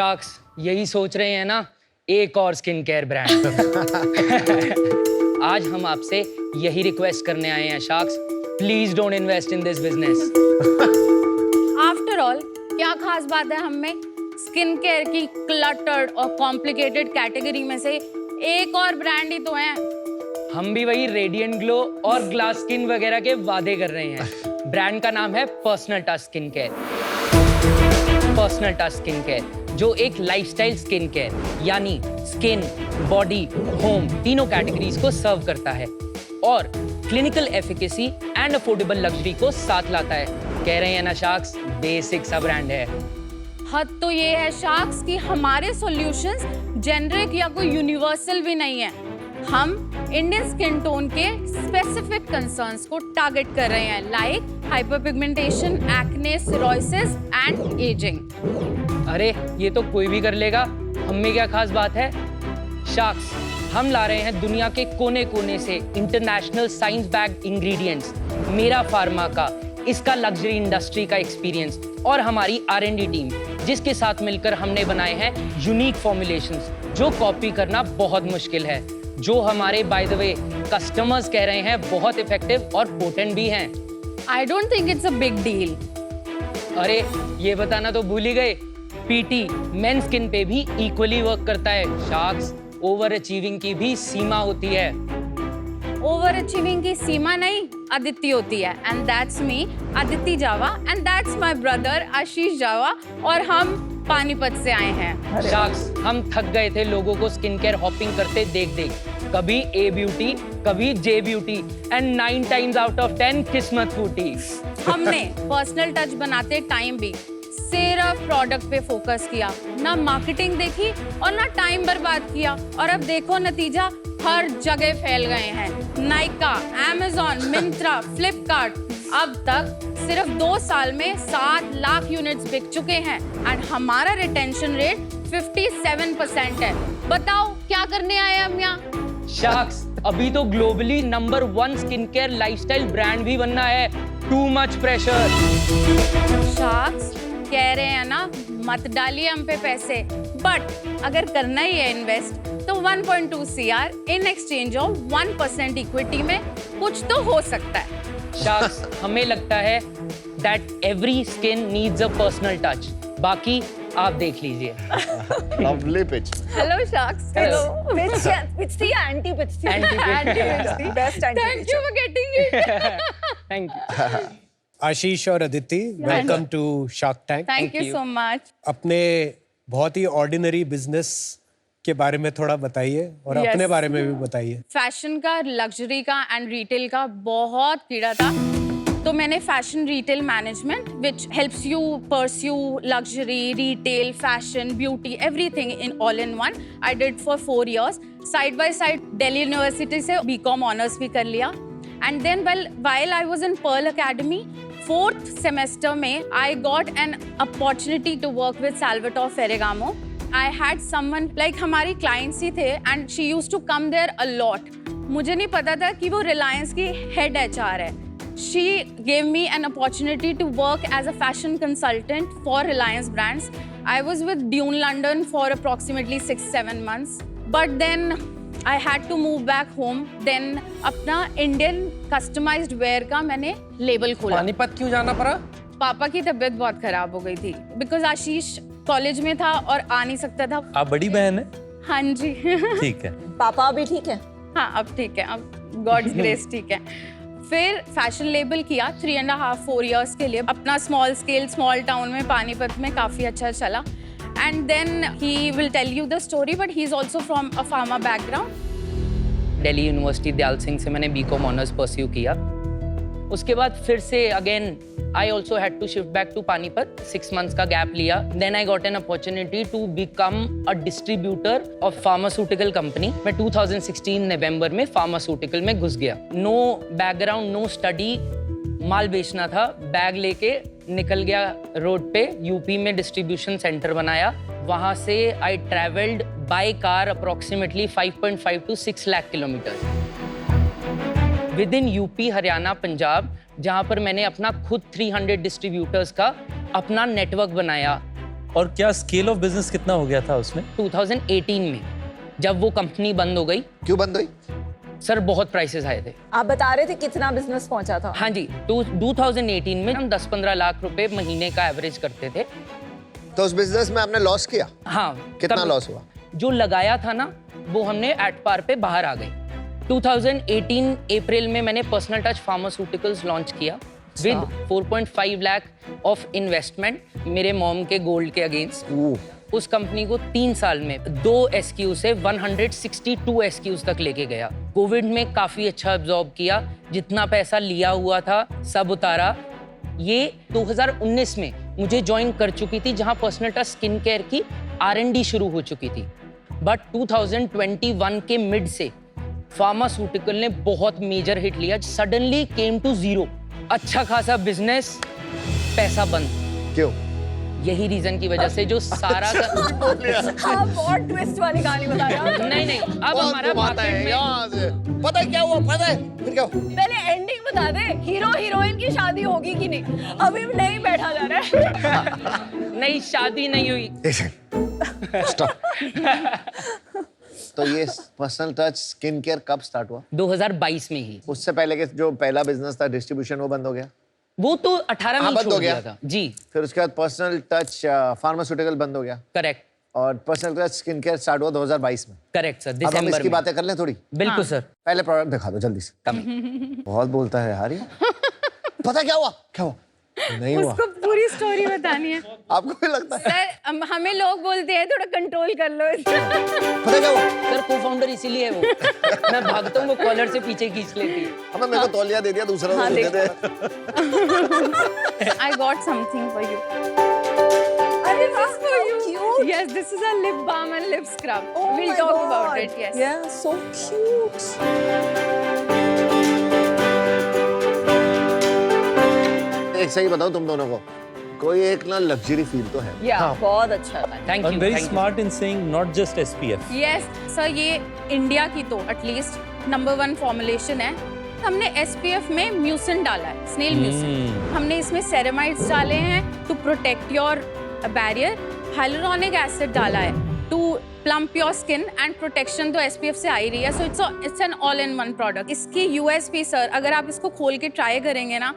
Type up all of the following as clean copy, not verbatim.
Sharks यही सोच रहे हैं ना, एक और स्किन केयर ब्रांड। आज हम आपसे यही रिक्वेस्ट करने आए हैं sharks, please don't invest in this business. After all क्या खास बात है हम में? स्किन केयर की क्लटर्ड और कॉम्प्लिकेटेड कैटेगरी में से एक और ब्रांड ही तो है। हम भी वही रेडिएंट ग्लो और ग्लास स्किन वगैरह के वादे कर रहे हैं। ब्रांड का नाम है personal touch skin care. Personal touch skin care जो एक लाइफस्टाइल स्किन केयर यानी स्किन, बॉडी, होम तीनों कैटेगरीज को सर्व करता है और clinical efficacy and affordable luxury को साथ लाता है। कह रहे हैं ना शार्क्स, बेसिक सा ब्रांड है। हद तो ये है शार्क्स कि हमारे सॉल्यूशंस जेनरिक या कोई यूनिवर्सल भी नहीं है। हम इंडियन स्किन टोन के स्पेसिफिक कंसर्न्स को टारगेट कर रहे हैं, like hyperpigmentation, acne, cirrhosis and ageing. अरे ये तो कोई भी कर लेगा, हम में क्या खास बात है? शार्क्स हम ला रहे हैं दुनिया के कोने कोने से इंटरनेशनल साइंस बैक्ड इंग्रेडिएंट्स, मेरा फार्मा का, इसका लग्जरी इंडस्ट्री का एक्सपीरियंस और हमारी R&D टीम, जिसके साथ मिलकर हमने बनाए हैं यूनिक फॉर्मुलेशंस जो कॉपी करना बहुत मुश्किल है, जो हमारे बाय द वे कस्टमर्स कह रहे हैं बहुत इफेक्टिव और पोटेंट भी हैं। I don't think it's a big deal. अरे ये बताना तो भूल ही गए, PT मेन स्किन पे भी इक्वली वर्क करता है। शार्क्स ओवर अचीविंग की भी सीमा होती है। ओवर अचीविंग की सीमा नहीं, अदिति होती है। And that's me, Aditi Jawa, and that's my brother Ashish Jawa, और हम पानीपत से आए हैं। शार्क्स हम थक गए थे लोगों को स्किन केयर हॉपिंग करते देख देख, कभी A ब्यूटी, कभी J beauty and 9 times out of 10 किस्मत फूटी। हमने पर्सनल टच बनाते टाइम भी सिर्फ प्रोडक्ट पे फोकस किया, ना मार्केटिंग देखी और ना टाइम बर्बाद किया, और अब देखो नतीजा, हर जगह फैल गए हैं। नाइका, Amazon, मिंत्रा, फ्लिपकार्ट, अब तक सिर्फ 2 साल में 7 लाख यूनिट्स बिक चुके हैं एंड हमारा रिटेंशन रेट 57% है। बताओ क्या करने आए हम यहाँ? शार्क्स अभी तो globally number 1 skin care lifestyle brand भी बनना है। Too much pressure. शार्क्स कह रहे हैं ना, मत डालिए हम पे पैसे, बट अगर करना ही है इन्वेस्ट तो 1.2 CR in exchange of 1% equity में कुछ तो हो सकता है। शार्क्स हमें लगता है that every skin needs a personal touch। बाकी आप देख लीजिए। Lovely pitch. Hello sharks. Pitch थी या anti pitch थी? Anti-pitch। Best anti pitch. Thank you for getting it. Thank you। Ashish और Aditi, welcome to Shark Tank. Thank you so much. अपने बहुत ही ऑर्डिनरी बिजनेस के बारे में थोड़ा बताइए और Yes. अपने बारे में भी बताइए। फैशन का, लग्जरी का एंड रिटेल का बहुत कीड़ा था, तो मैंने fashion retail management which helps you pursue luxury, retail, fashion, beauty, everything in all in one. I did for 4 years। Side by side Delhi university से BCom ऑनर्स भी कर लिया। And then while I was in Pearl Academy, 4th semester में I got an opportunity to work with Salvatore Ferragamo। I had someone like हमारी clients ही थे and she used to come there a lot। मुझे नहीं पता था कि वो Reliance की head HR है। She gave me an opportunity to work as a fashion consultant for Reliance brands। I was with Dune London for approximately 6-7 months, but then I had to move back home। Then अपना Indian customized wear का मैंने label खोला। पानीपत क्यों जाना पड़ा? पापा की तबीयत बहुत खराब हो गई थी, बिकॉज आशीष कॉलेज में था और आ नहीं सकता था। आप बड़ी बहन है? हाँ जी। ठीक है। पापा अभी ठीक है? हाँ अब ठीक है, अब गॉड्स ग्रेस ठीक है। फिर फैशन लेबल किया 3.5-4 years के लिए, अपना स्मॉल स्केल स्मॉल टाउन में पानीपत में काफ़ी अच्छा चला। And then he will tell you the story, but he is also from a pharma background. Delhi university Dayal Singh से मैंने BCom ऑनर्स परस्यू किया। उसके बाद फिर से again I also had to shift back to Panipat, 6 months का गैप लिया। Then I got an opportunity to become a distributor of pharmaceutical company। मैं 2016 नवंबर में pharmaceutical में घुस गया। No background, no study, माल बेचना था। बैग लेके निकल गया रोड पे, यूपी में डिस्ट्रीब्यूशन सेंटर बनाया। वहाँ से I traveled by car approximately 5.5 to 6 lakh kilometers। With in UP, Haryana, Punjab, जहाँ पर मैंने अपना खुद 300 डिस्ट्रीब्यूटर्स का अपना नेटवर्क बनाया। और क्या स्केल ऑफ बिजनेस कितना हो गया था उसमें? 2018 में जब वो कंपनी बंद हो गई, क्यों बंद हुई? सर बहुत प्राइसेस आए थे। आप बता रहे थे कितना बिजनेस पहुंचा था? हाँ जी, 2018 में हम 10-15 लाख रुपए महीने का एवरेज करते थे। तो उस बिजनेस में आपने लॉस किया? हाँ। कितना तब लॉस हुआ? जो लगाया था ना वो हमने एट पार पे बाहर आ गए। 2018 अप्रैल में मैंने पर्सनल टच फार्मास्यूटिकल्स लॉन्च किया विद 4.5 लाख ऑफ इन्वेस्टमेंट मेरे मॉम के गोल्ड के अगेंस्ट। उस कंपनी को 3 साल में 2 SKU से 162 SKUs तक लेके गया। कोविड में काफी अच्छा अब्जॉर्ब किया, जितना पैसा लिया हुआ था सब उतारा। ये 2019 में मुझे ज्वाइन कर चुकी थी जहां पर्सनल टच स्किन केयर की R&D शुरू हो चुकी थी। बट 2021 के मिड से फार्मास्यूटिकल ने बहुत मेजर हिट लिया, सडनली केम टू जीरो। अच्छा खासा बिजनेस, पैसा बंद। क्यों? यही रीजन की वजह से जो सारा का... आप बहुत ट्विस्ट वाली कहानी बता रहे हो। नहीं अब हमारा मार्केट में पता है क्या हुआ? पता है फिर क्या हुआ? पहले एंडिंग बता दे, हीरो हीरोइन की शादी होगी कि नहीं? अभी नहीं बैठा जा रहा है। नहीं, शादी नहीं हुई। तो ये पर्सनल टच स्किन केयर कब स्टार्ट हुआ? 2022 में ही। उससे पहले के जो पहला बिजनेस था डिस्ट्रीब्यूशन, वो बंद हो गया? वो तो 18 में ही बंद छोड़ हो दिया गया था जी। फिर उसके बाद पर्सनल टच फार्मास्यूटिकल बंद हो गया, करेक्ट और personal touch skin care start हुआ 2022 में। करेक्ट सर, अब हम दिसंबर इसकी में। बातें कर लें थोड़ी? बिल्कुल सर। पहले प्रोडक्ट दिखा दो जल्दी से। बहुत बोलता है यार ये। पता क्या हुआ? क्या हुआ? नहीं हुआ। उसको पूरी स्टोरी बतानी है। आपको भी लगता है? सर हमें लोग बोलते हैं थोड़ा कंट्रोल कर लो। पता क्या हुआ? सर को फाउंडर इसीलिए है वो। मैं भागता हूँ, वो कॉलर से पीछे खींच लेती है। हमें मेरे को तौलिया दे दिया, दूसरा हाँ, दे दे। I got something for you. अरे वाह, For you. cute. Yes, this is a lip balm and lip scrub. Oh We'll my talk God. about it. Yes. Yeah, so cute. एक सही बताओ तुम दोनों को, कोई एक ना लग्जरी फील तो है। Yeah, बहुत अच्छा था। Thank I'm you. very smart in saying not just SPF. Yes, sir, ये इंडिया की तो एटलीस्ट नंबर 1 फॉर्मुलेशन है। हमने SPF में म्यूसिन डाला है, स्नेल म्यूसिन। हमने इसमें सेरेमाइड्स डाले हैं to protect your barrier. Hyaluronic acid डाला है to plump your skin and protection तो SPF से आ ही रही है। So it's an all in one product. इसकी USP सर, अगर आप इसको खोल के ट्राई करेंगे ना,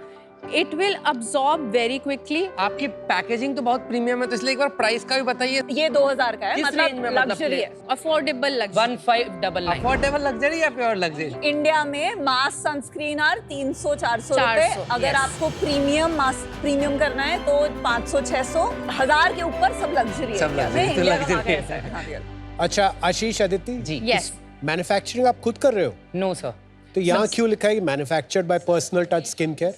it will absorb very quickly. आपकी पैकेजिंग तो बहुत प्रीमियम है, तो इसलिए एक बार प्राइस का भी बताइए। ये 2000 का है, किस रेंज में मतलब मतलब लग्जरी है। Affordable luxury. 1599। अफोर्डेबल लग्जरी या प्योर लग्जरी? इंडिया में मास सनस्क्रीन आर 300-400 रुपए। 400, अगर yes. आपको प्रीमियम मास प्रीमियम करना है तो 500-600, 1000 के ऊपर सब लग्जरी है। सब luxury, नहीं, तो इंडिया में luxury आगे है। ऐसा है। हाँ, real। अच्छा आशीष, अदिति जी। यस। मैन्युफैक्चरिंग आप खुद कर रहे हो? No sir. तो यहाँ क्यों लिखा है manufactured by personal touch skin care?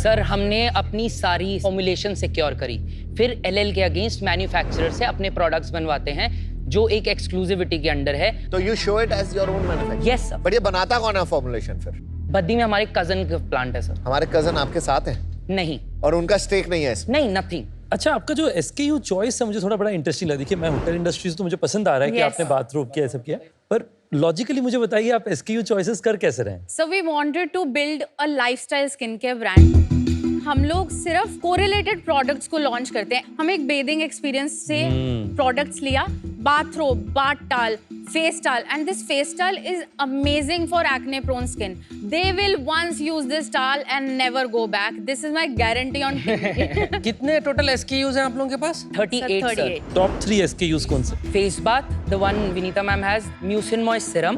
Sir हमने अपनी सारी फॉर्मुलेशन सिक्योर करी, फिर LL के अगेंस्ट मैन्युफैक्चरर से अपने प्रोडक्ट्स बनवाते हैं जो एक एक्सक्लूसिविटी के अंडर है। तो you show it as your own manufacture? Yes sir. But ये बनाता कौन है फॉर्मुलेशन फिर? बद्दी में हमारे कजन का प्लांट है सर। हमारे कजन आपके साथ हैं नहीं और उनका स्टेक नहीं है इसमें? नहीं, नथिंग। अच्छा, आपका जो SKU चॉइस है मुझे थोड़ा बड़ा इंटरेस्टिंग लगा। देखिए, मैं होटल इंडस्ट्रीज तो मुझे पसंद आ रहा है कि Yes. आपने बाथरूम किया, सब किया, पर लॉजिकली मुझे बताइए आप SKU चॉइसेस कर कैसे रहे हैं? So we wanted to build a lifestyle skincare brand. हम लोग सिर्फ कोरिलेटेड प्रोडक्ट्स को लॉन्च करते हैं। हम एक बेदिंग एक्सपीरियंस से प्रोडक्ट्स लिया, बाथरोब, बाथ टाल, face towel, and this face towel is amazing for acne prone skin. They will once use this towel and never go back. This is my guarantee on कितने total SKUs हैं आप लोगों के पास? 38 sir. 38. Top 3 SKUs कौन से? Face bath, the one Vinita ma'am has, mucin moist serum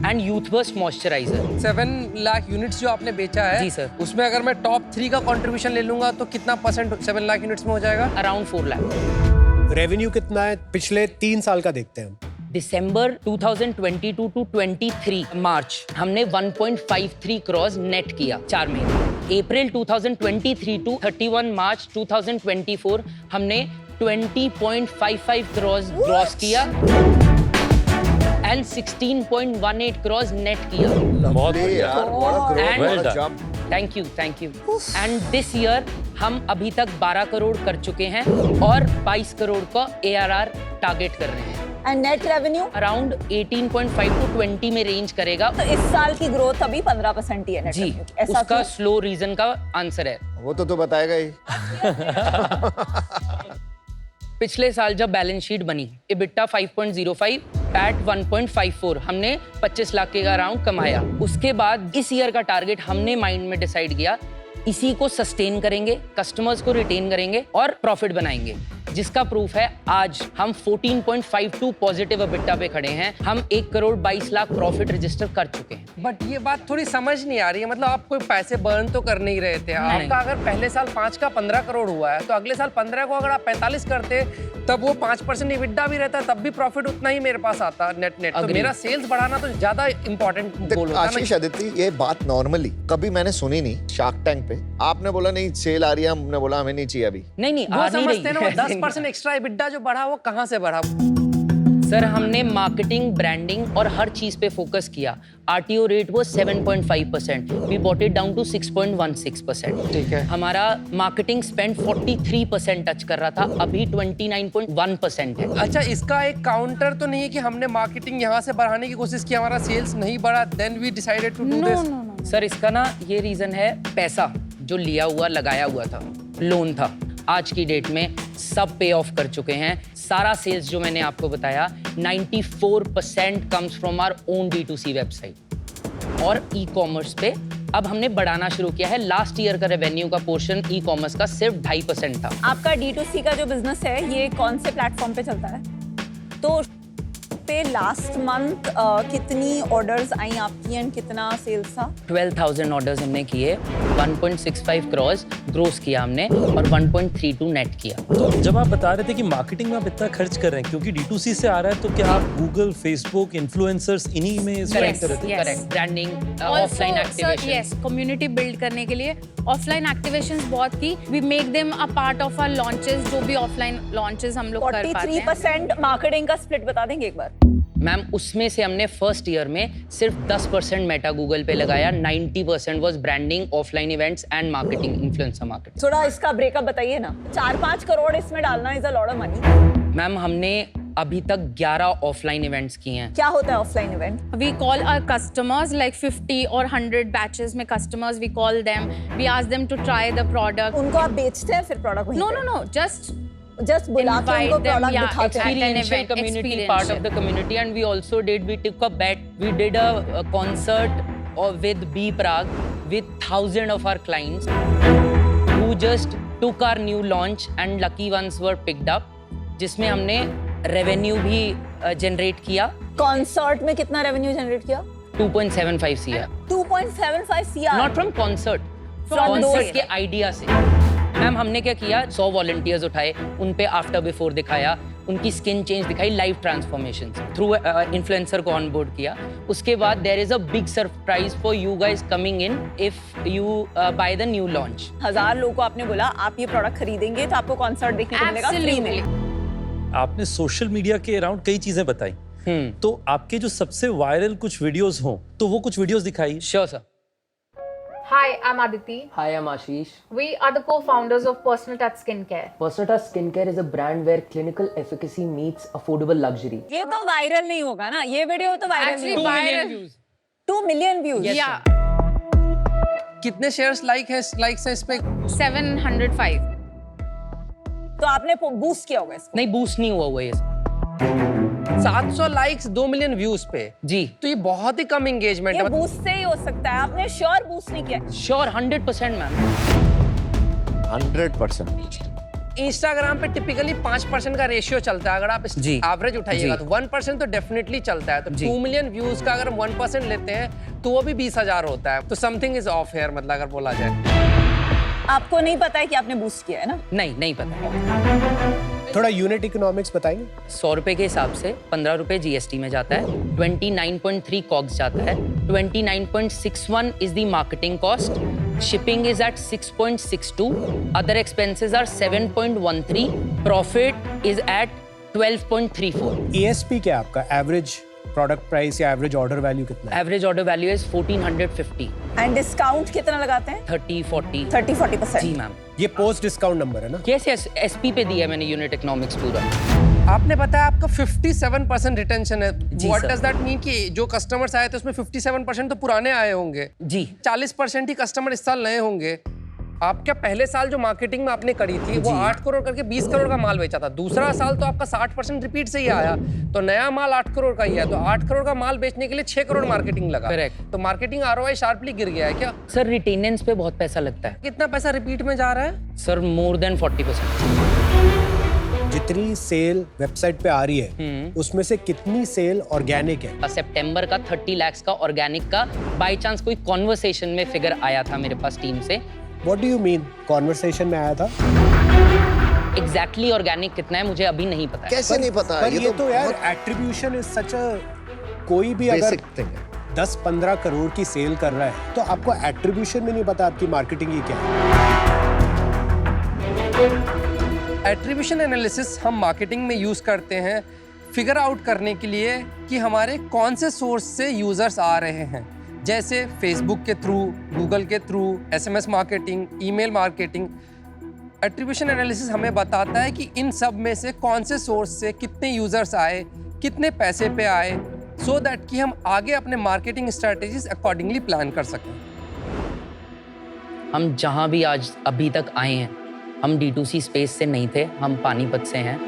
and youth burst moisturiser. 7 lakh units जो आपने बेचा है, जी सर। उसमें अगर मैं टॉप 3 का कंट्रीब्यूशन ले लूंगा तो कितना परसेंट 7 लाख यूनिट्स में हो जाएगा? अराउंड 4 लाख। रेवेन्यू कितना है पिछले 3 साल का देखते हैं हम। दिसंबर 2022 टू 23 मार्च हमने 1.53 करोड़ नेट किया 4 महीने। अप्रैल 2023 टू 31 मार्च 2024 हमने 20.55 करोड़ ग्रॉस किया एंड 16.18 करोड़ नेट किया। बहुत ये बढ़िया। यार बड़ा ग्रोथ, And- Well बड़ा done. Jump. Thank you. And this year हम अभी तक 12 करोड़ कर चुके हैं और 22 करोड़ का ARR टारगेट कर रहे हैं। And net revenue around 18.5 to 20 में रेंज करेगा। तो इस साल की ग्रोथ अभी 15% ही है नेट जी, रेवेन्यू की। ऐसा उसका क्यों? स्लो रीजन का आंसर है। वो तो बताएगा ही। पिछले साल जब बैलेंस शीट बनी, EBITDA 5.05, पैट 1.54, हमने 25 लाख के अराउंड कमाया। उसके बाद इस ईयर का टारगेट हमने माइंड में डिसाइड किया, इसी को सस्टेन करेंगे, कस्टमर्स को रिटेन करेंगे और प्रॉफिट बनाएंगे, जिसका प्रूफ है आज हम 14.52 पॉजिटिव EBITDA पे खड़े हैं। हम 1 करोड़ 22 लाख प्रॉफिट रजिस्टर कर चुके हैं। बट ये बात थोड़ी समझ नहीं आ रही है, मतलब आप कोई पैसे बर्न तो कर नहीं रहे थे। आपका अगर पहले साल 5 का 15 करोड़ हुआ है, तो अगले साल 15 को अगर आप 45 करते तब वो 5% EBITDA भी रहता, तब भी प्रॉफिट उतना ही मेरे पास आता नेट। तो मेरा सेल्स बढ़ाना तो ज्यादा इंपॉर्टेंट गोल होता है। आशीष आदित्य, ये बात नॉर्मली कभी मैंने सुनी नहीं। शार्क टैंक पे आपने बोला नहीं सेल आ रही है, हमने बोला हमें नहीं चाहिए अभी। नहीं वो समझते हैं ना, वो 10% एक्स्ट्रा EBITDA जो बढ़ा वो कहाँ से बढ़ा? सर हमने मार्केटिंग, ब्रांडिंग और हर चीज पे फोकस किया। RTO रेट वो 7.5%, we bought it down to 6.16%। ठीक है। हमारा मार्केटिंग स्पेंड 43% टच कर रहा था, अभी 29.1% है। अच्छा, इसका एक काउंटर तो नहीं है कि हमने मार्केटिंग यहाँ से बढ़ाने की कोशिश की, हमारा सेल्स नहीं बढ़ा, then we decided to do this? Sir इसका ना ये रीजन है, पैसा जो लिया हुआ लगाया हुआ था, लोन था, आज की डेट में सब पे ऑफ कर चुके हैं। सारा सेल्स जो मैंने आपको बताया 94% comes from our own D2C website और ई कॉमर्स पे अब हमने बढ़ाना शुरू किया है। लास्ट ईयर का रेवेन्यू का पोर्शन ई कॉमर्स का सिर्फ 2.5% था। आपका D2C का जो बिजनेस है ये कौन से प्लेटफॉर्म पे चलता है? तो पे लास्ट मंथ कितनी ऑर्डर्स आई आपकी एंड कितना सेल्स था? 12,000 ऑर्डर्स हमने किए, 1.65 क्रॉस ग्रोस किया हमने और 1.32 नेट किया। तो जब आप बता रहे थे कि मार्केटिंग में आप इतना खर्च कर रहे हैं क्योंकि D2C से आ रहा है, तो क्या आप गूगल, फेसबुक, इन्फ्लुएंसर्स इन्हीं में स्पेंड कर रहे थे? Correct, branding, offline activation. Yes, community build करने के लिए ऑफलाइन एक्टिवेशंस बहुत की। We make them a part of our launches, जो भी ऑफलाइन लॉन्चेस हम लोग कर पाते हैं। 43% मार्केटिंग का स्प्लिट बता देंगे एक बार? मैम उसमें से हमने फर्स्ट ईयर में सिर्फ 10% मेटा गूगल पे लगाया, 90% was branding, offline events and marketing, influencer marketing. थोड़ा इसका ब्रेकअप बताइए ना। 4-5 करोड़ इसमें डालना is a lot of money. Ma'am हमने अभी तक 11 ऑफलाइन इवेंट्स किए हैं। क्या होता है offline event? We call our customers like 50 or 100 batches में customers, we call them, we ask them to try the product. उनको आप बेचते हैं फिर प्रोडक्ट वहीं No, पे? no, no, just जस्ट बुला के invite उनको them, प्रोडक्ट yeah, दिखाते हैं। Experiential event, community, part of the community, and we also took a bet. We did a concert with B Prague with 1,000 of our clients who just took our new launch and lucky ones were picked up, जिसमें हमने revenue भी generate किया। Concert में कितना revenue generate किया? 2.75 CR। 2.75 CR? Not from concert, From concert those- के idea से। Ma'am हमने क्या किया, 100 वॉलंटियर्स उठाए, उन पे आफ्टर बिफोर दिखाया, उनकी स्किन चेंज दिखाई, लाइव ट्रांसफॉर्मेशन थ्रू इन्फ्लुएंसर को ऑनबोर्ड किया। उसके बाद there is a big surprise for you guys coming in if you buy the new launch. 1000 लोगों को आपने बोला आप ये प्रोडक्ट खरीदेंगे तो आपको कॉन्सर्ट देखने को मिलेगा फ्री में। absolutely. आपने सोशल मीडिया के अराउंड कई चीजें बताई, तो आपके जो सबसे वायरल कुछ वीडियोस हों तो वो कुछ वीडियोस दिखाइए। Sure sir. Hi, I'm Aditi. Hi, I'm Ashish. We are the co-founders of Personal Touch Skincare. Personal Touch Skincare is a brand where clinical efficacy meets affordable luxury. ये तो viral नहीं होगा ना, ये वीडियो तो viral नहीं Actually, होगा। viral. 2 million views. Yeah, कितने शेयर्स लाइक्स हैं इस पे? 705. तो आपने बूस्ट किया होगा इसको? नहीं, बूस्ट नहीं हुआ हुआ ये। 700 लाइक्स 2 मिलियन व्यूज पे, जी तो ये बहुत ही कम एंगेजमेंट ये है। बूस्ट से ही हो सकता है, आपने श्योर बूस्ट नहीं किया? Sure 100% ma'am. 100%। इंस्टाग्राम पे टिपिकली 5% का रेशियो चलता है, अगर आप जी। एवरेज उठाइएगा जी। तो 1% तो डेफिनेटली चलता है। तो जी। 2 मिलियन व्यूज का अगर हम 1% लेते हैं तो वो भी 20,000 होता है। तो समथिंग इज ऑफ हियर, मतलब अगर बोला जाए। आपको नहीं पता है कि आपने बूस्ट किया है ना? नहीं पता। थोड़ा यूनिट इकोनॉमिक्स बताएंगे। 100 रुपए के हिसाब से 15 रुपए जीएसटी में जाता है, 29.3 कॉग्स जाता है, 29.61 is the marketing cost, shipping is at 6.62, other expenses are 7.13, profit is at 12.34। ASP क्या है आपका? एवरेज प्रोडक्ट प्राइस या एवरेज ऑर्डर वैल्यू कितना है? Average order value is 1450, and discount कितना लगाते हैं? 30-40। 30-40%? जी मैम। ये पोस्ट डिस्काउंट नंबर है ना? यस एसपी पे दिया है मैंने यूनिट इकोनॉमिक्स पूरा। आपने बताया आपका 57% रिटेंशन है। जी, what sir. Does that mean कि जो कस्टमर्स आए थे उसमें 57% तो पुराने आए होंगे, जी 40% ही कस्टमर इस साल नए होंगे। आप क्या पहले साल जो मार्केटिंग में आपने करी थी वो 8 करोड़ करके 20 करोड़ का माल बेचा था, दूसरा साल तो आपका 60% रिपीट से ही आया, तो नया माल 8 करोड़ का ही है, तो 8 करोड़ का माल बेचने के लिए 6 करोड़ मार्केटिंग लगा। Correct. तो मार्केटिंग ROI शार्पली गिर गया है क्या? सर रिटेनेंस पे बहुत पैसा लगता है कितना पैसा रिपीट में जा रहा है? Sir, more than 40%। जितनी सेल वेबसाइट पे आ रही है उसमें से कितनी सेल ऑर्गेनिक है? सितंबर का 30 लाख का ऑर्गेनिक का बाय चांस कोई कॉन्वर्सेशन में फिगर आया था मेरे पास टीम से। What do you mean conversation में आया था? एग्जैक्टली ऑर्गेनिक कितना है मुझे अभी नहीं पता है। कैसे नहीं पता? पर ये तो यार एट्रीब्यूशन इज सच अ, कोई भी अगर बेसिक थिंग है। 10-15 करोड़ की सेल कर रहा है तो आपको एट्रीब्यूशन भी नहीं पता आपकी मार्केटिंग की क्या है। एट्रीब्यूशन एनालिसिस हम मार्केटिंग में यूज करते हैं फिगर आउट करने के लिए कि हमारे कौन से सोर्स से यूजर्स आ रहे हैं, जैसे फेसबुक के थ्रू, गूगल के through, SMS marketing, email marketing. Attribution analysis हमें बताता है कि इन सब में से कौन से सोर्स से कितने यूजर्स आए, कितने पैसे पे आए, सो दैट कि हम आगे अपने मार्केटिंग स्ट्रेटेजीज अकॉर्डिंगली प्लान कर सकें। हम जहाँ भी आज अभी तक आए हैं, हम D2C स्पेस से नहीं थे, हम पानीपत से हैं।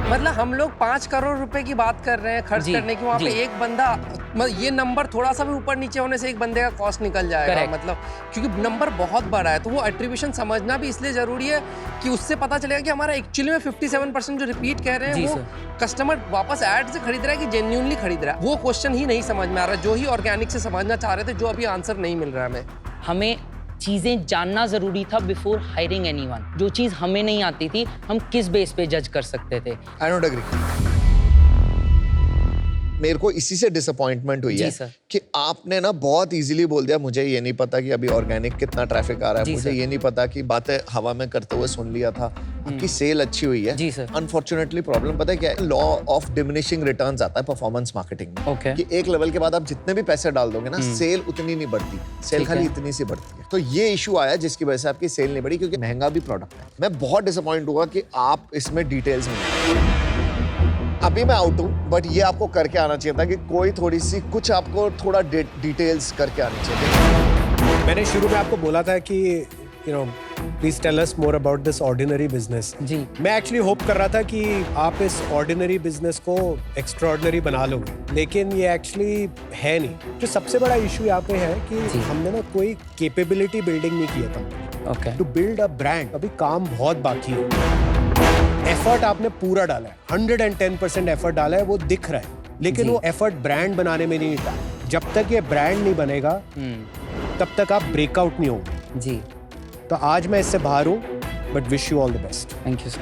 मतलब हम लोग 5 करोड़ रुपए की बात कर रहे हैं खर्च जी, करने की, वहाँ पे जी। एक बंदा, मतलब ये नंबर थोड़ा सा भी ऊपर नीचे होने से एक बंदे का कॉस्ट निकल जाएगा। Correct. मतलब क्योंकि नंबर बहुत बड़ा है, तो वो एट्रीब्यूशन समझना भी इसलिए जरूरी है कि उससे पता चलेगा कि हमारा एक्चुअली में 57% जो रिपीट कह रहे हैं जी, वो सर। कस्टमर वापस ऐड से खरीद रहा है कि जेन्युइनली खरीद रहा है। वो क्वेश्चन ही नहीं समझ में आ रहा, जो ही ऑर्गेनिक से समझना चाह रहे थे, जो अभी आंसर नहीं मिल रहा है हमें। हमें चीजें जानना जरूरी था बिफोर हायरिंग एनीवन। जो चीज हमें नहीं आती थी, हम किस बेस पे जज कर सकते थे? I don't agree. मेरे को इसी से डिसअपॉइंटमेंट हुई जी है सर। कि आपने ना बहुत इजीली बोल दिया, मुझे ये नहीं पता कि अभी ऑर्गेनिक कितना ट्रैफिक आ रहा है, जी मुझे सर। ये नहीं पता कि बातें हवा में करते हुए सुन लिया था। आपकी सेल अच्छी हुई है। जी सर। अनफॉर्चुनेटली प्रॉब्लम पता है क्या है? लॉ ऑफ डिमिनिशिंग रिटर्न्स आता है परफॉर्मेंस मार्केटिंग में। Okay. कि एक लेवल के बाद आप जितने भी पैसे डाल दोगे ना, सेल उतनी नहीं बढ़ती, सेल ठीक खाली है। इतनी सी बढ़ती है। तो ये इशू आया जिसकी वजह से आपकी सेल नहीं बढ़ी, क्योंकि महंगा भी प्रोडक्ट है। मैं बहुत डिसअपॉइंट हुआ कि आप इसमें डिटेल्स में, अभी मैं आउट हूँ, बट ये आपको करके आना चाहिए था कि कोई थोड़ी सी कुछ आपको थोड़ा डिटेल्स करके आनी चाहिए। मैंने शुरू में आपको बोला था कि you know please tell us more about this ordinary business. जी। मैं एक्चुअली होप कर रहा था कि आप इस ऑर्डिनरी बिजनेस को एक्स्ट्रॉर्डिनरी बना लोगे, लेकिन ये एक्चुअली है नहीं। जो सबसे बड़ा इशू यहाँ पे है कि हमने ना कोई कैपेबिलिटी बिल्डिंग नहीं किया था। Okay. To build a brand अभी काम बहुत बाकी है। एफर्ट आपने पूरा डाला है, 110% एफर्ट डाला है, वो दिख रहा है, लेकिन जी। वो एफर्ट ब्रांड बनाने में नहीं डाला। जब तक ये ब्रांड नहीं बनेगा तब तक आप ब्रेकआउट नहीं होंगे। जी, तो आज मैं इससे बाहर हूँ, but wish you all the best. Thank you sir.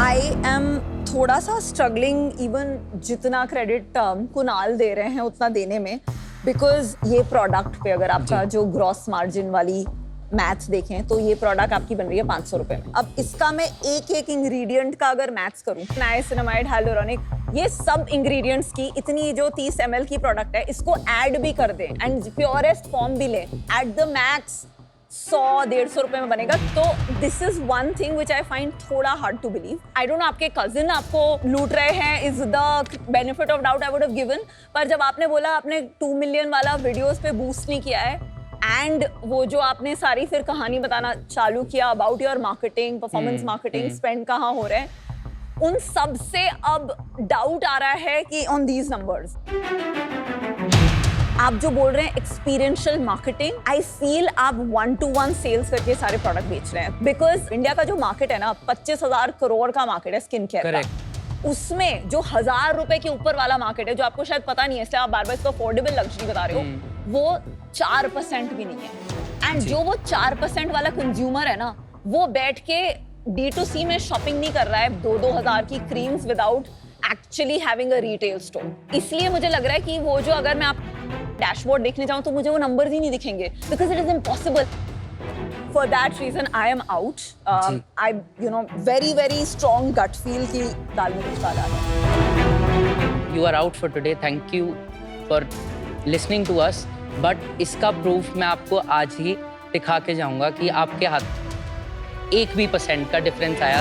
I am थोड़ा सा स्ट्रगलिंग, इवन जितना क्रेडिट कुणाल दे रहे हैं उतना देने में, बिकॉज ये प्रोडक्ट पे अगर आपका जो ग्रॉस मार्जिन वाली मैथ्स देखें तो ये प्रोडक्ट आपकी बन रही है 500 रुपए में। अब इसका मैं एक एक इंग्रेडिएंट का अगर मैथ्स करूं, नाइसिनामाइड, हाइलुरोनिक, ये सब इंग्रेडिएंट्स की इतनी जो 30 ml की प्रोडक्ट है, इसको ऐड भी कर दें एंड प्योरेस्ट फॉर्म भी लें, एट द मैक्स 100-150 रुपए में बनेगा। तो this is one thing which I find थोड़ा hard to believe. I don't know आपके कजिन आपको लूट रहे हैं, is the benefit of doubt I would have given, पर जब आपने बोला आपने 2 मिलियन वाला वीडियोस पे बूस्ट नहीं किया है, एंड वो जो आपने सारी फिर कहानी बताना चालू किया about your marketing, performance marketing, spend कहाँ हो रहा है, उन सब से अब डाउट आ रहा है कि ऑन दीज नंबर्स आप जो बोल रहे हैं एक्सपीरियंशियल मार्केटिंग, आई फील आप 1-to-1 सेल्स करके सारे प्रोडक्ट बेच रहे हैं। बिकॉज इंडिया का जो मार्केट है ना, 25,000 करोड़ का मार्केट है स्किन केयर का, उसमें जो 1,000 रुपए के ऊपर वाला मार्केट है, जो आपको शायद पता नहीं है, इसलिए आप बार बार इसको अफोर्डेबल लग्जरी बता रहे हो, वो 4% भी नहीं है। एंड जो वो 4% वाला कंज्यूमर है ना, वो बैठ के D2C में शॉपिंग नहीं कर रहा है 2-2 हज़ार की creams without actually having a retail store. इसलिए मुझे लग रहा है कि वो जो, अगर मैं आप डैशबोर्ड देखने जाऊं तो मुझे वो नंबर्स ही नहीं दिखेंगे, because it is impossible. For that reason, I am out. I, very strong gut feel कि दाल में कुछ काला है। You are out for today. Thank you for listening to us. But इसका प्रूफ मैं आपको आज ही दिखा के जाऊंगा कि आपके हाथ 1% का डिफरेंस आया।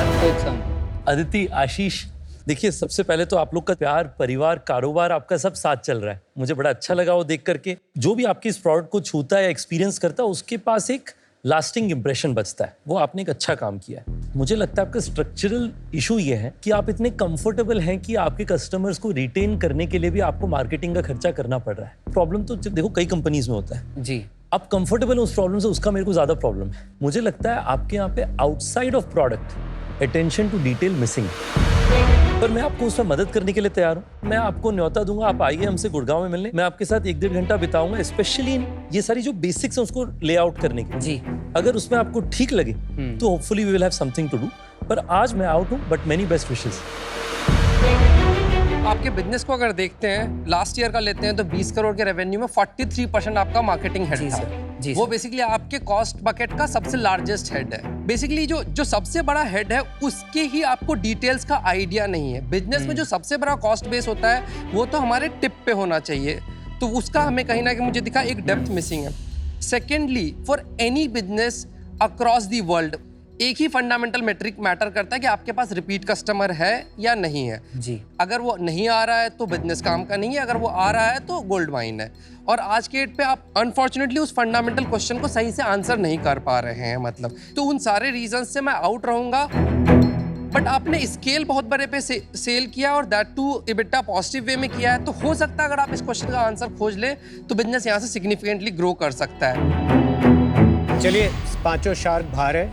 अदिति, आशीष, देखिए, सबसे पहले तो आप लोग का प्यार, परिवार, कारोबार आपका सब साथ चल रहा है। मुझे बड़ा अच्छा लगा वो देख करके। जो भी आपके इस प्रोडक्ट को छूता है या एक्सपीरियंस करता है, उसके पास एक लास्टिंग इंप्रेशन बचता है। वो आपने एक अच्छा काम किया है। मुझे लगता है आपका स्ट्रक्चरल इशू ये है कि आप इतने कंफर्टेबल हैं कि आपके कस्टमर्स को रिटेन करने के लिए भी आपको मार्केटिंग का खर्चा करना पड़ रहा है। प्रॉब्लम तो देखो कई कंपनीज में होता है। जी, आप कंफर्टेबल हो उस प्रॉब्लम से, उसका मेरे को ज्यादा प्रॉब्लम है। मुझे लगता है आपके यहाँ पे outside of product attention to detail missing, पर मैं आपको उसमें मदद करने के लिए तैयार हूँ। मैं आपको न्योता दूंगा, आप आइए हमसे गुड़गांव में मिलने। मैं आपके साथ 1-1.5 घंटा बिताऊंगा, स्पेशली ये सारी जो बेसिक्स हैं उसको ले आउट करने के। जी, अगर उसमें आपको ठीक लगे तो hopefully we will have something to do. पर आज मैं आउट हूँ, बट मेनी बेस्ट विशेस। आपके बिजनेस को अगर देखते हैं, लास्ट ईयर का लेते हैं तो 20 करोड़ के रेवेन्यू में 43% आपका मार्केटिंग हेड था। जी वो बेसिकली आपके कॉस्ट बकेट का सबसे लार्जेस्ट हेड है। बेसिकली जो सबसे बड़ा हेड है उसके ही आपको डिटेल्स का आइडिया नहीं है। बिजनेस में जो सबसे बड़ा कॉस्ट बेस होता है वो तो हमारे टिप पे होना चाहिए, तो उसका हमें कहीं ना कहीं मुझे दिखा एक डेप्थ मिसिंग है। Secondly, for any business across the world एक ही फंडामेंटल मेट्रिक मैटर करता है कि आपके पास रिपीट कस्टमर है या नहीं है। जी, अगर वो नहीं आ रहा है तो बिजनेस काम का नहीं है, अगर वो आ रहा है तो गोल्ड माइन है। और आज के डेट पे आप अनफॉर्चुनेटली उस फंडामेंटल क्वेश्चन को सही से आंसर नहीं कर पा रहे हैं। मतलब तो उन सारे रीजन से मैं आउट रहूंगा। बट आपने स्केल बहुत बड़े पे सेल किया और that to EBITDA positive way में किया है, तो हो सकता है अगर आप इस क्वेश्चन का आंसर खोज ले तो बिजनेस यहाँ से सिग्निफिकेंटली ग्रो कर सकता है। चलिए, पांचों शार्क बाहर है।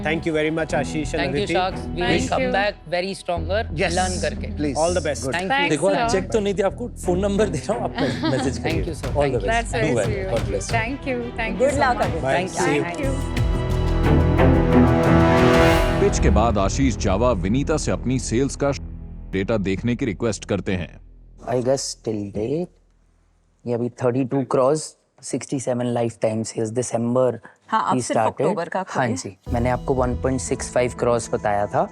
Thank you very much Ashish and thank you Aditi. Sharks, we will come back very stronger, learn करके। Please all the best. Thank you. देखो, चेक तो नहीं दिया, आपको फोन नंबर दे रहा हूँ, आप मैसेज करिए। Thank you, sir. All the Thank you. Best. That's very do well, sweet. God bless. Thank you. Thank you good so luck much. Bye. Thank See you. you. Thank you. Pitch के बाद आशीष जावा विनीता से अपनी sales का data देखने की request करते हैं। I guess till date, ये अभी 32 crores, 67 लाइफ टाइम सेल्स, दिसंबर हाँ, अब सिर्फ अक्टूबर का हाँ खोले। जी, मैंने आपको 1.65 crores बताया था।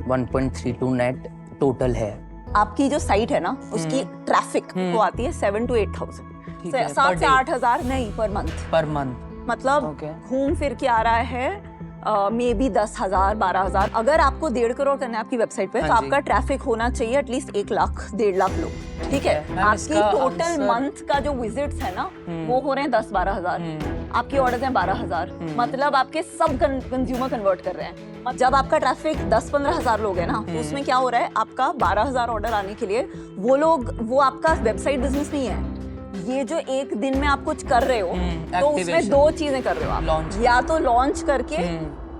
1.32 नेट टोटल है। आपकी जो साइट है ना उसकी ट्रैफिक वो आती है 7 to 8 thousand, ठीक है, 7 per से day। 8 हजार नहीं पर मंथ। Per month. मतलब Okay. घूम फिर के आ रहा है मे बी 10,000 12,000। अगर आपको 1.5 करोड़ करना है आपकी वेबसाइट पे तो हाँ जी। आपका ट्रैफिक होना चाहिए एटलीस्ट 1 लाख 1.5 लाख लोग। ठीक है, मैम, आपकी इसका टोटल आंसर- मंथ का जो विजिट्स है ना वो हो रहे हैं 10-12 हजार। आपकी ऑर्डर्स हैं 12,000। मतलब आपके सब कंज्यूमर कन्वर्ट कर रहे हैं। जब आपका ट्रैफिक 10-15 हजार लोग है ना तो उसमें क्या हो रहा है, आपका 12,000 ऑर्डर आने के लिए वो आपका वेबसाइट बिजनेस नहीं है। ये जो एक दिन में आप कुछ कर रहे हो तो उसमें activation। 2 चीजें कर रहे हो आप। Launch। या तो लॉन्च करके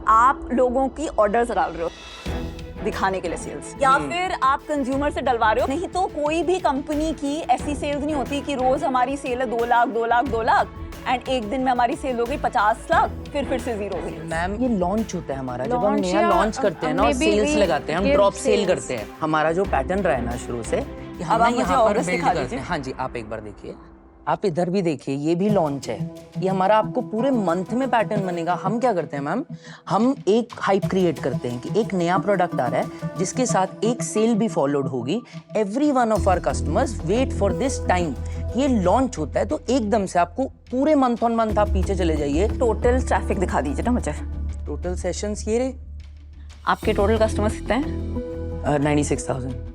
आप लोगों की ऑर्डर्स डाल रहे हो दिखाने के लिए सेल्स, या फिर आप कंज्यूमर से डलवा रहे हो। नहीं तो कोई भी कंपनी की ऐसी सेल्स नहीं होती कि रोज हमारी सेल है 2 लाख 2 लाख 2 लाख एंड एक दिन में हमारी सेल हो गई 50 लाख, फिर से जीरो हो गई। मैम, ये लॉन्च होता है हमारा, जब हम Launch नया या लॉन्च करते हैं ना और maybe सेल्स we लगाते हैं, हम give ड्रॉप सेल sales। करते हैं। हमारा जो पैटर्न रहा है ना शुरू से कि हम अब ना आप मुझे यहाँ पर August बिल्ड दिखा करते दीजिए। हैं। हाँ जी, आप एक बार देखिए, आप इधर भी देखिए, ये भी लॉन्च है। ये हमारा आपको पूरे मंथ में पैटर्न बनेगा। हम क्या करते हैं मैम, हम एक हाइप क्रिएट करते हैं कि एक नया प्रोडक्ट आ रहा है जिसके साथ एक सेल भी फॉलोड होगी। Every one of our customers wait for this time. ये लॉन्च होता है तो एकदम से आपको पूरे मंथ ऑन मंथ आप पीछे चले जाइए। टोटल ट्रैफिक दिखा दीजिए ना मुझे। टोटल सेशंस ये रहे आपके टोटल कस्टमर्स कितने हैं? 96,000।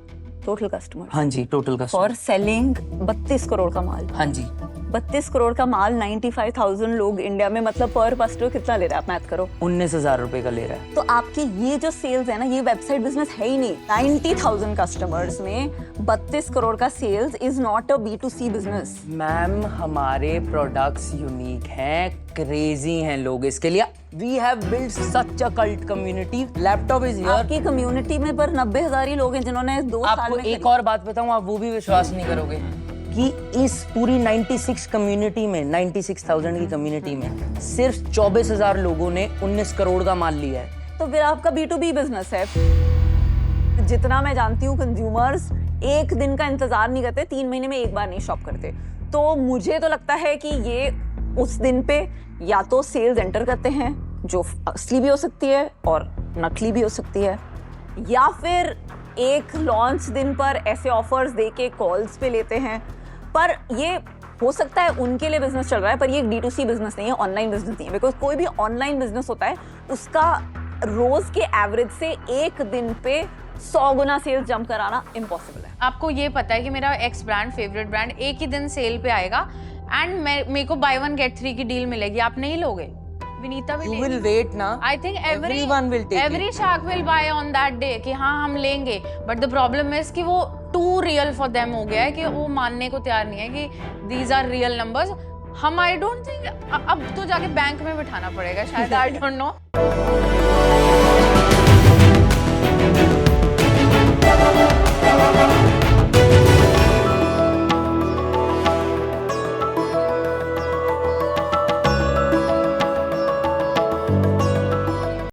टोटल कस्टमर हाँ जी, टोटल का फॉर सेलिंग 32 करोड़ का माल। हाँ जी, 32 करोड़ का माल 95,000 लोग इंडिया में, मतलब पर कस्टमर कितना ले रहा है आप मैथ करो। 19,000 रुपए का ले रहा है। तो आपकी ये जो सेल्स है ना, ये वेबसाइट बिजनेस है ही नहीं। 90,000 कस्टमर्स में 32 करोड़ का sales is not a B2C business. Ma'am, हमारे प्रोडक्ट्स यूनिक हैं, क्रेजी हैं लोग इसके लिए। We have build such a cult community. Laptop is here. आपकी कम्युनिटी में पर 90,000 ही लोग हैं जिन्होंने 2 साल आपको में एक और बात बताऊं, आप वो भी विश्वास नहीं करोगे कि इस पूरी 96 कम्युनिटी में, 96,000 की कम्युनिटी में सिर्फ 24,000 लोगों ने 19 करोड़ का माल लिया है। तो फिर आपका B2B बिजनेस है। जितना मैं जानती हूँ कंज्यूमर्स एक दिन का इंतजार नहीं करते, 3 महीने में एक बार नहीं शॉप करते। तो मुझे तो लगता है कि ये उस दिन पे या तो सेल्स एंटर करते हैं जो असली भी हो सकती है और नकली भी हो सकती है, या फिर एक लॉन्च दिन पर ऐसे ऑफर्स दे के कॉल्स पे लेते हैं। पर ये हो सकता है उनके लिए बिजनेस चल रहा है, पर ये D2C बिजनेस नहीं है, ऑनलाइन बिजनेस नहीं है। बिकॉज कोई भी ऑनलाइन बिजनेस होता है उसका रोज के एवरेज से एक दिन पे 100 गुना सेल्स जंप कराना इम्पॉसिबल है। आपको ये पता है कि मेरा एक्स ब्रांड, फेवरेट ब्रांड, एक ही दिन सेल पे आएगा एंड मेरे को बाय 1 गेट 3 की डील मिलेगी, आप नहीं लोगे? विनीता भी You will wait ना. I think Everyone will take every shark will buy on that day कि हाँ हम लेंगे, but the problem is कि वो too real for them हो गया है कि वो मानने को तैयार नहीं है कि these are real numbers। हम I don't think अब तो जाके बैंक में बिठाना पड़ेगा शायद, I don't know।